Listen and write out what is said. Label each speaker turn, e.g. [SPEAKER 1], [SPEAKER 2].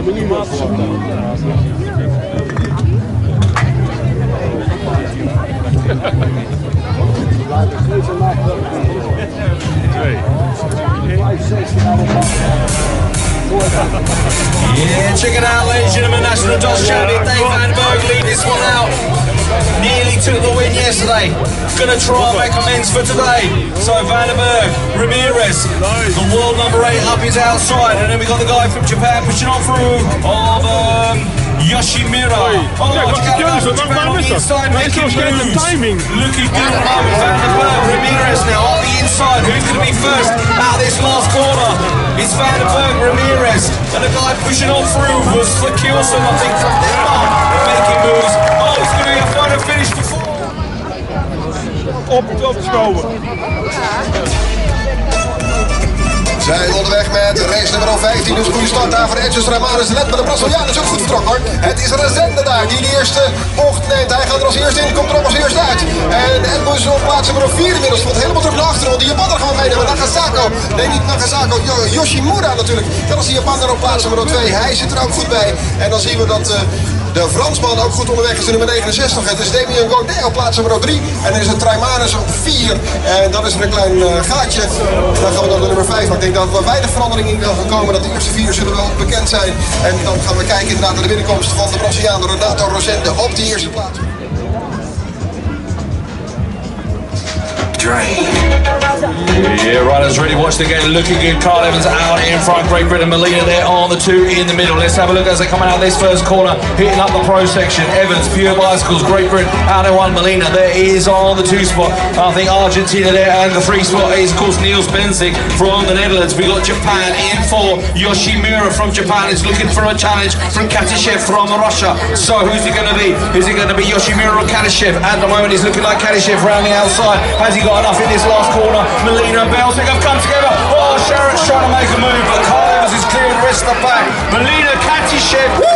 [SPEAKER 1] Yeah, check it out, ladies and gentlemen. National Dodge champion Dave Van Berg lead this one out. Nearly took the win yesterday. Gonna try and make amends for today. So Van Berg, Ramirez, the world number 8 up is outside, and then we got the guy from Japan pushing on through of Yoshimura. Oh, Japan on the inside making moves. Looking good at the moment. Van Berg, Ramirez now on the inside. Who's going to be first out of this last corner? It's Van Berg, Ramirez, and the guy pushing on through was Fakilson, I think, from Denmark, making moves. Oh, it's going to be a final finish before.
[SPEAKER 2] Opgeschoven.
[SPEAKER 3] Zijn onderweg met race nummer 15, dus goede start daar van Edges Ramirez. Let met de Braziliaan is ook goed vertrokken hoor. Het is Rezende daar die de eerste bocht neemt. Hij gaat er als eerste in, komt er ook als eerste uit. En Edmonds op plaats nummer 4 inmiddels, valt helemaal terug naar achteren. De Japaner gaan we meenemen, Nagasako. Nee, niet Nagasako, Yoshimura natuurlijk. Dat is de Japaner op plaats nummer 2. Hij zit er ook goed bij. En dan zien we dat de Fransman ook goed onderweg is, de nummer 69. Het is Damien Godet op plaats nummer 3. En dan is het Traimanes op 4. En dan is er een klein gaatje. En dan gaan we naar de nummer 5. Maar ik denk dat er weinig verandering in kan komen. Dat de eerste 4 zullen wel bekend zijn. En dan gaan we kijken inderdaad naar de binnenkomst van de Braziliaan Renato Rosende op de eerste plaats.
[SPEAKER 1] Yeah, riders ready, watch the game, looking good. Carl Evans out in front, Great Britain, Molina there on the 2 in the middle. Let's have a look as they're coming out this first corner, hitting up the pro section. Evans, Pure Bicycles, Great Britain out in 1, Molina there is on the 2 spot. I think Argentina there, and the 3 spot is of course Niels Benzig from the Netherlands. We got Japan in 4, Yoshimura from Japan is looking for a challenge from Katishev from Russia. So who's it going to be? Is it going to be Yoshimura or Katishev? At the moment it's looking like Katishev round the outside. Has he got enough in this last corner? Molina and Belsig have come together. Oh, Sharon's trying to make a move, but Carl Evans is clearing the rest of the pack. Molina, Katishev.